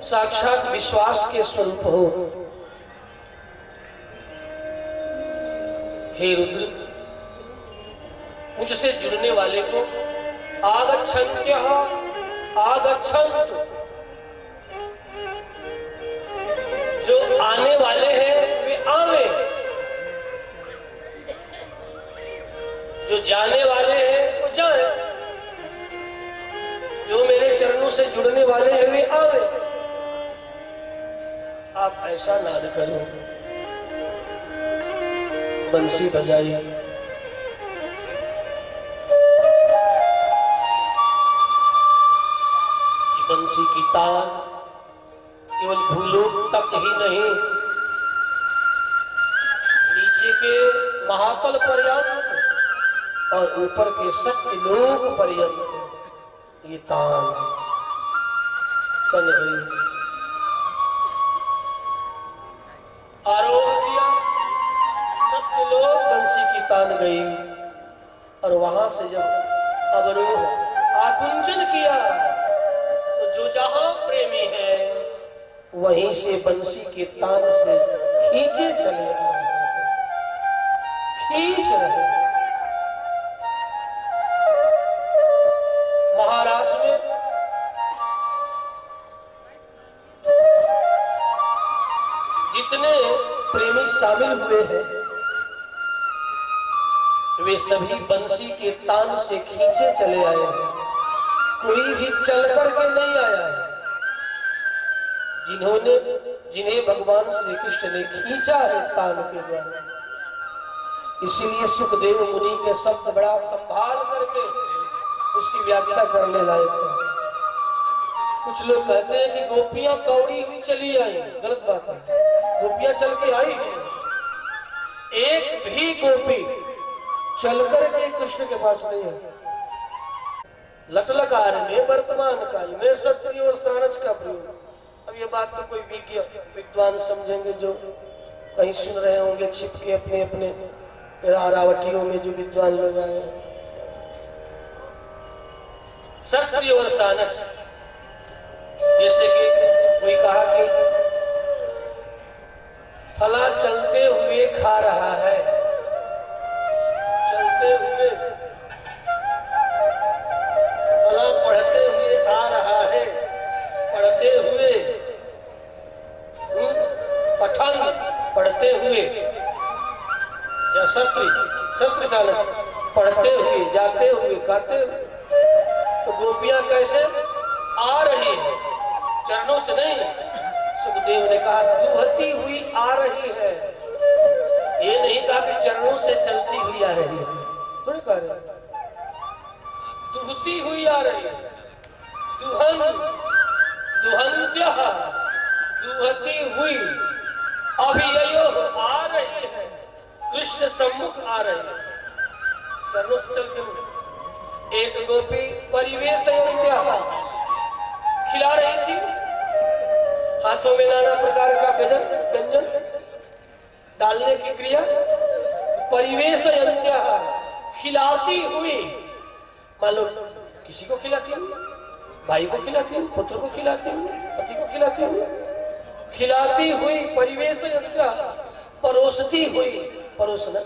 साक्षात विश्वास के स्वरूप हो। हे रुद्र, मुझसे जुड़ने वाले को आगच्छन्त्यः आगच्छन्तु, जो आने वाले हैं वे आवे, जो जाने वाले हैं वो जाए, जो मेरे चरणों से जुड़ने वाले हैं वे आवे। आप ऐसा नाद करो, बंसी बजाई। बंसी की तान केवल भूलोक तक ही नहीं, नीचे के महातल पर्यंत और ऊपर के सत्यलोक पर्यंत ये तान बन गई। आरोह किया, सत्यलोक बंसी की तान गई, और वहां से जब अवरोह आकुंचन किया तो जो जहां प्रेमी है वहीं से बंसी के तान से खींचे चले आ रहे हैं, खींच रहे हैं। शामिल हुए हैं वे सभी बंसी के तान से खींचे चले आए हैं। कोई भी चल करके नहीं आया है। जिन्हें भगवान श्री कृष्ण ने खींचा है तान के द्वारा। इसीलिए सुखदेव मुनि के शब्द बड़ा संभाल करके उसकी व्याख्या करने लायक है। कुछ लोग कहते हैं कि गोपियां दौड़ी हुई चली आई, गलत बात है। गोपियां चल के आई हैं, एक भी गोपी चलकर के कृष्ण के पास नहीं है। लटलकार में वर्तमान काल में सत्य और सानच का प्रयोग। अब ये बात तो कोई विद्वान समझेंगे जो कहीं सुन रहे होंगे छिप के अपने अपने रावटियों में, जो विद्वान लोग आए। सत्य और सानच, जैसे कि कोई कहा कि फला चलते हुए खा रहा है, चलते हुए, फला पढ़ते हुए आ रहा है, पढ़ते हुए, पठन पढ़ते हुए, या सत्र सानच पढ़ते हुए, जाते हुए, खाते हुए। तो गोपियां कैसे आ रही है, चरणों से नहीं। सुखदेव ने कहा दुहती हुई आ रही है, ये नहीं कहा कि चरणों से चलती हुई आ रही है, थोड़ी कह रहे, दुहती हुई आ रही है। दुहन, दुहंत्य, दुहती हुई, अभिययो आ रही है, कृष्ण सम्मुख आ रहे हैं, चरणों से चलते हुए। एक गोपी परिवेश खिला रही थी, हाथों में नाना प्रकार का व्यंजन डालने की क्रिया। परिवेश खिलाती हुई, मान लो किसी को खिलाती हुई, भाई को खिलाती हुई, पुत्र को खिलाती हुई, पति को खिलाती हुई, खिलाती हुई। परिवेश परोसती हुई, परोसना,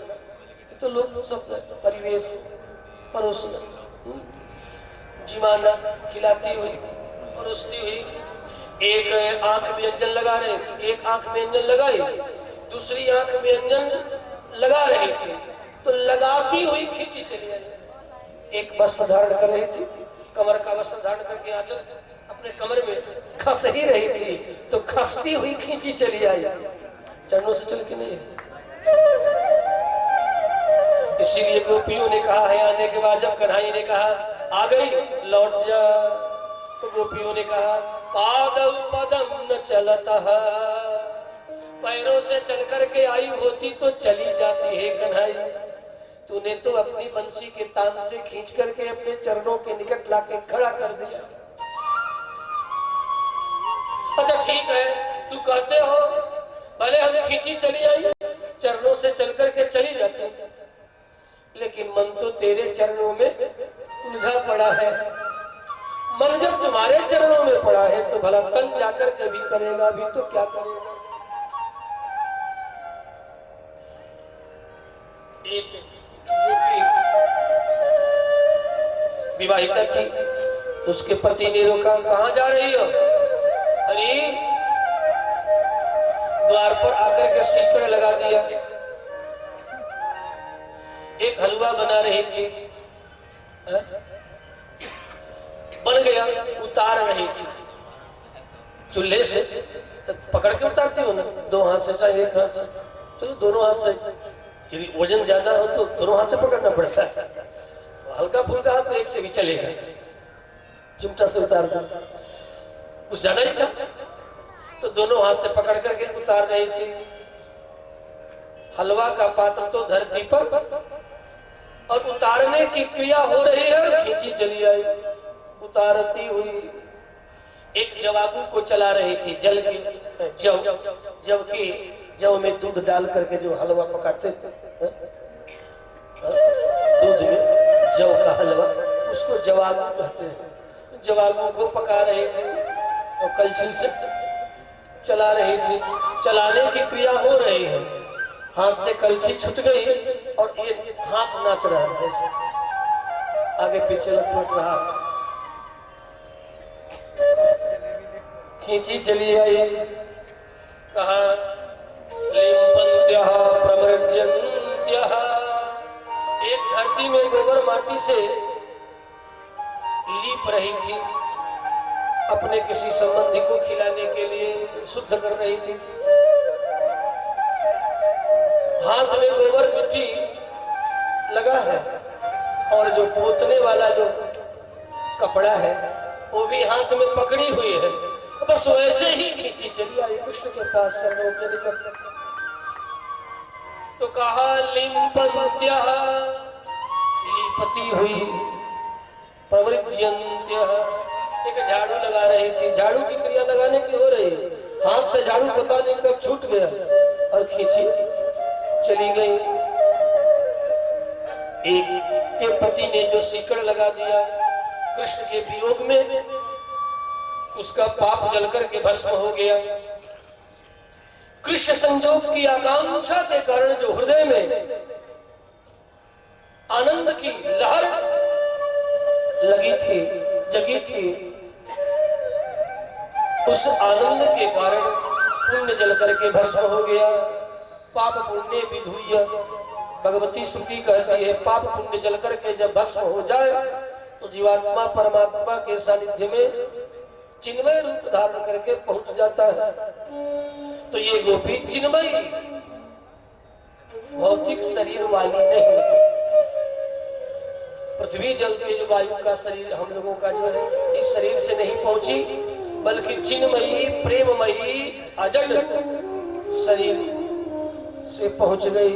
तो लोग सब परिवेश परोसना, जिमाना, खिलाती हुई, परोसती हुई। एक आंख में व्यंजन लगा रहे थे, एक आंख में व्यंजन लगाई, दूसरी आंख में व्यंजन लगा रही थी, तो लगाती हुई खींची चली आई। एक वस्त्र धारण कर रही थी, कमर का वस्त्र धारण करके आंचल अपने कमर में खस ही रही थी, तो खसती हुई खींची चली आई, चरणों से चल के नहीं है। इसीलिए गोपियों ने कहा है, आने के बाद जब कन्हैया ने कहा आ गई लौट जा, तो गोपियों ने कहा पादौ पदम न चलता, पैरों से चल करके आई होती तो चली जाती है कन्हैया, तूने तो अपनी बंसी के तान से खींच करके अपने चरणों के निकट लाके खड़ा कर दिया। अच्छा ठीक है, तू कहते हो भले हम खींची चली आई, चरणों से चल करके चली जाती, लेकिन मन तो तेरे चरणों में उलझा पड़ा है। मन जब तुम्हारे चरणों में पड़ा है तो भला तन जाकर के भी करेगा भी तो क्या करेगा। एक विवाहिता थी, उसके पति ने रोका, कहां जा रही हो? अरे द्वार पर आकर के सीकड़ लगा दिया। एक हलवा बना रही थी, बन गया, उतार रही थी चूल्हे से, तो पकड़ के उतारती हो ना, दो हाथ से चाहे एक हाथ से, चलो दोनों हाथ से, यदि वजन ज्यादा हो तो दोनों हाथ से पकड़ना पड़ता है, हल्का फुल्का हाथ तो एक से भी चलेगा, चिमटा से उतार दो, कुछ ज्यादा ही था, तो दोनों हाथ से पकड़ करके उतार रही थी। हलवा का पात्र तो धरती पर, और उतारने की क्रिया हो रही है, खींची चली आई, उतारती हुई। एक जवागू को चला रही थी, जल की जव में दूध डाल करके जो हलवा पकाते, दूध में जव का हलवा, उसको जवागू कहते हैं। जवागू को पका रही थी और कलछी से चला रही थी, चलाने की क्रिया हो रही है, हाथ से कलछी छूट गई और ये हाथ नाच रहा है, ऐसे आगे पीछे लटपट रहा, खींची चली आई। कहा लिंपन लिम्पन्त्यः प्रमृज्यन्त्यः। एक धरती में गोबर माटी से लीप रही थी, अपने किसी संबंधी को खिलाने के लिए शुद्ध कर रही थी। हाथ में गोबर मिट्टी लगा है और जो पोतने वाला जो कपड़ा है वो भी हाथ में पकड़ी हुई है, बस वैसे ही खींची चली आई कृष्ण के पास चरणों के निकट। तो कहा लिम्पन्त्यः, लीपती हुई, प्रवृज्यन्त्यः, एक झाड़ू लगा रही थी। झाड़ू की क्रिया लगाने की हो रही, हाथ से झाड़ू पता नहीं कब छूट गया और खींची चली गई। एक के पति ने जो सीकड़ लगा दिया कृष्ण के वियोग में, उसका पाप जलकर के भस्म हो गया। कृष्ण संयोग की आकांक्षा के कारण जो हृदय में आनंद की लहर लगी थी, जगी थी, उस आनंद के कारण पुण्य जल करके भस्म हो गया। पाप पुण्य विधुय, भगवती स्तुति कहती है, पाप पुण्य जल करके जब भस्म हो जाए तो जीवात्मा परमात्मा के सानिध्य में चिन्मय रूप धारण करके पहुंच जाता है। तो ये गोपी चिन्मयी, भौतिक शरीर वाली नहीं, पृथ्वी जल तेज वायु का शरीर हम लोगों का जो है इस शरीर से नहीं पहुंची, बल्कि चिन्मयी प्रेममयी अजड शरीर से पहुंच गई।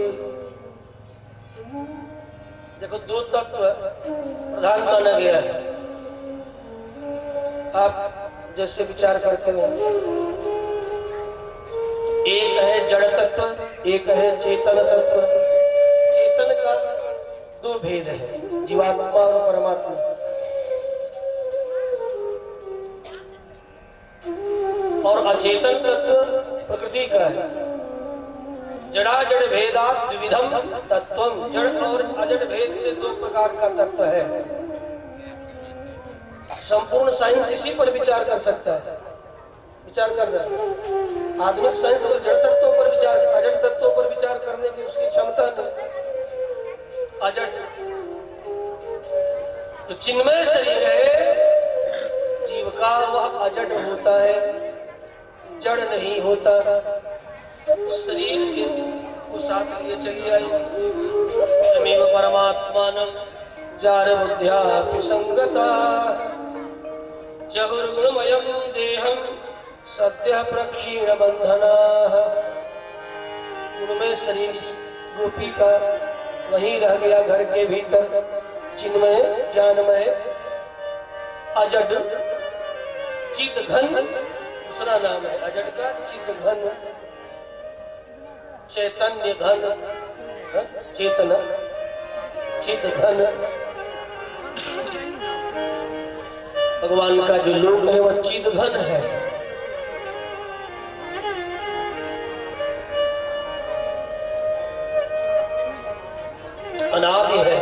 देखो दो तत्व प्रधान माना गया है। आप जैसे विचार करते हो, एक है जड़ तत्व, एक है चेतन तत्व। चेतन का दो भेद है, जीवात्मा और परमात्मा। और अचेतन तत्व प्रकृति का है। जड़ा जड़ भेदात द्विविधम तत्वम, जड़ और अजड़ भेद से दो प्रकार का तत्व है। संपूर्ण साइंस इसी पर विचार कर सकता है, विचार कर रहा है। आधुनिक साइंस अगर जड़ तत्वों पर विचार, अजड़ तत्वों पर विचार करने की उसकी क्षमता नहीं। अजड़ तो चिन्मय शरीर है जीव का, वह अजड़ होता है, जड़ नहीं होता। उस शरीर के को साथ लिए चली आई। तमेव परमात्मानं जार बुद्ध्यापि संगता, जहुर्गुणमयं देहं सद्यः प्रक्षीण बंधनाः। गुणमय शरीर इस गोपी का वहीं रह गया घर के भीतर, चिन्मय ज्ञानमय अजड चित घन, दूसरा नाम है अजड का, चित घन चैतन्य घन, चेतन चित घन। भगवान का जो लोक है वह चित घन है। अनादि है,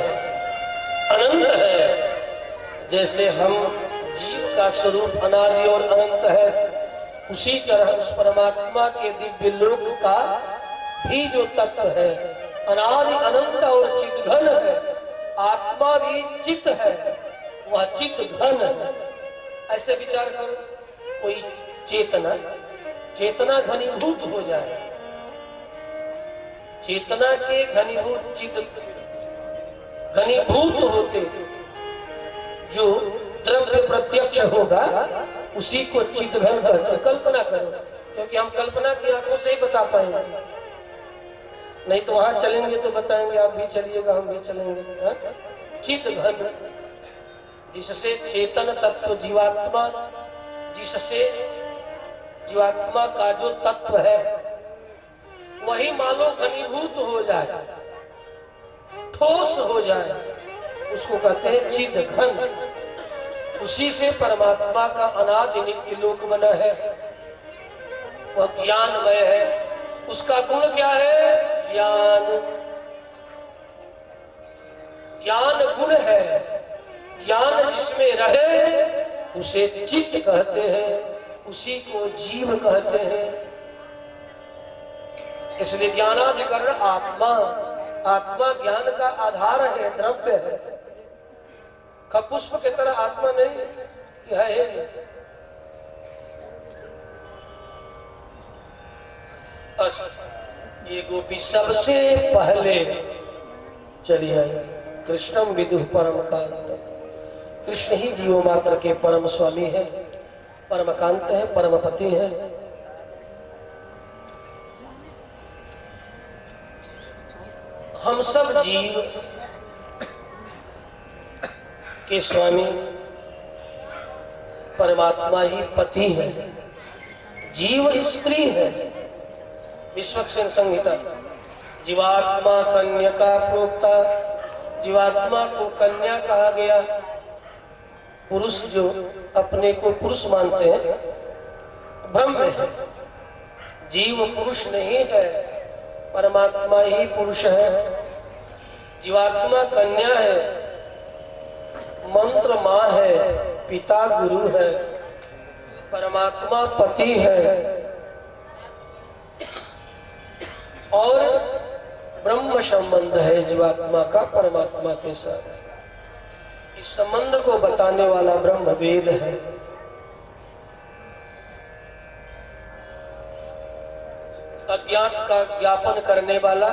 अनंत है। जैसे हम जीव का स्वरूप अनादि और अनंत है, उसी तरह उस परमात्मा के दिव्य लोक का भी जो तत्व है अनादि अनंत और चित घन है। आत्मा भी चित है, वह चित घन है। ऐसे विचार करो, कोई चेतना, चेतना घनीभूत हो जाए, चेतना के घनीभूत चित घनीभूत होते जो द्रव्य प्रत्यक्ष होगा उसी को चित घन कहते। कल्पना करो, क्योंकि हम कल्पना की आंखों से ही बता पाएंगे, नहीं तो वहां चलेंगे तो बताएंगे आप भी चलिएगा हम भी चलेंगे। चित घन, जिससे चेतन तत्व जीवात्मा, जिससे जीवात्मा का जो तत्व है वही मानो घनीभूत हो जाए, ठोस हो जाए, उसको कहते हैं चित घन। उसी से परमात्मा का अनादि नित्य लोक बना है, वह ज्ञानमय है। उसका गुण क्या है? ज्ञान, ज्ञान गुण है। ज्ञान जिसमें रहे उसे चित्त कहते हैं, उसी को जीव कहते हैं। इसलिए ज्ञानाधिकरण आत्मा, आत्मा ज्ञान का आधार है, द्रव्य है। खपुष्प की तरह आत्मा नहीं है ही नहीं। ये गोपी सबसे पहले चली आई। कृष्णम विदुः परम कांत, कृष्ण ही जीव मात्र के परम स्वामी है, परम कांत है, परम पति है। हम सब जीव के स्वामी परमात्मा ही पति है, जीव स्त्री है। विश्वक्सेन संहिता जीवात्मा कन्या का प्रोक्ता, जीवात्मा को कन्या कहा गया। पुरुष जो अपने को पुरुष मानते हैं ब्रह्म है, जीव पुरुष नहीं है, परमात्मा ही पुरुष है। जीवात्मा कन्या है, मंत्र माँ है, पिता गुरु है, परमात्मा पति है। और ब्रह्म संबंध है जीवात्मा का परमात्मा के साथ। इस संबंध को बताने वाला ब्रह्म वेद है। अज्ञात का ज्ञापन करने वाला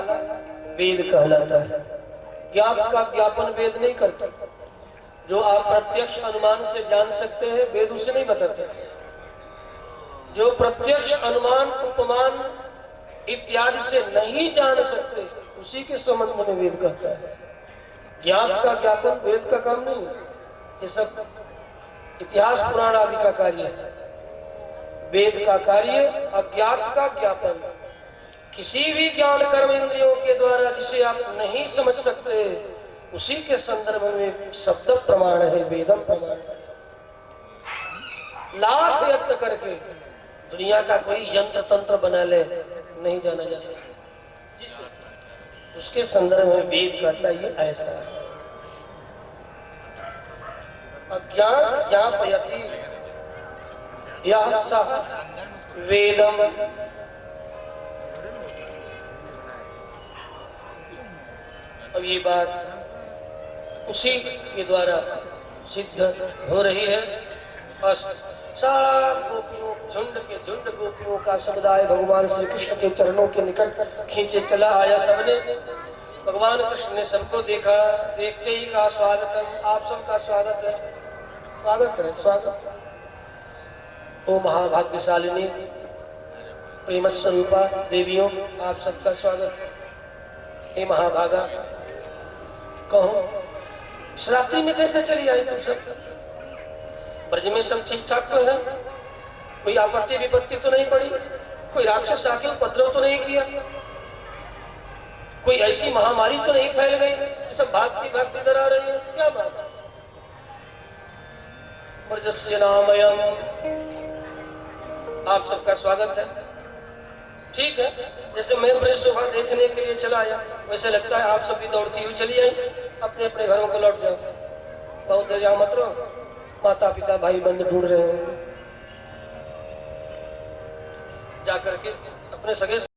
वेद कहलाता है। ज्ञात का ज्ञापन वेद नहीं करता। जो आप प्रत्यक्ष अनुमान से जान सकते हैं वेद उसे नहीं बताते। जो प्रत्यक्ष अनुमान उपमान इत्यादि से नहीं जान सकते उसी के संबंध में वेद कहता है। ज्ञात का ज्ञापन वेद का काम नहीं है। ये सब इतिहास पुराण आदि का कार्य है। वेद का कार्य अज्ञात का ज्ञापन। किसी भी ज्ञान कर्म इंद्रियों के द्वारा जिसे आप नहीं समझ सकते उसी के संदर्भ में शब्द प्रमाण है, वेदम प्रमाण है। लाख यत्न करके दुनिया का कोई यंत्र तंत्र बना ले नहीं जाना जा सकता। उसके संदर्भ में वेद कहता है ये ऐसा है। अज्ञात ज्ञापयति यः सः वेदम। अब ये बात उसी के द्वारा सिद्ध हो रही है। बस सब गोपियों, झुंड के झुंड गोपियों का समुदाय भगवान श्री कृष्ण के चरणों के निकट खींचे चला आया। सबने, भगवान कृष्ण ने सबको देखा, देखते ही कहा स्वागतम, आप सबका स्वागत है, स्वागत है, स्वागत है। ओ महाभाग्यशालिनी प्रेम स्वरूपा देवियों, आप सबका स्वागत है। हे महाभागा, कहो इस रात्रि में कैसे चली आई तुम सब? ब्रज में सब ठीक ठाक तो है? कोई आपत्ति विपत्ति तो नहीं पड़ी? कोई राक्षस आके उपद्रव तो नहीं किया? कोई ऐसी महामारी तो नहीं फैल गई? ये सब भागती भागती इधर आ रही है, क्या बात? ब्रजस्य नामयम, आप सबका स्वागत है। ठीक है, जैसे मैं ब्रज शोभा देखने के लिए चला आया वैसे लगता है आप सब भी दौड़ती हुई चली आई। अपने अपने घरों को लौट जाओ, बहुत देर यहाँ मत रहो, माता पिता भाई बंधु ढूंढ रहे होंगे। जाकर के अपने सगे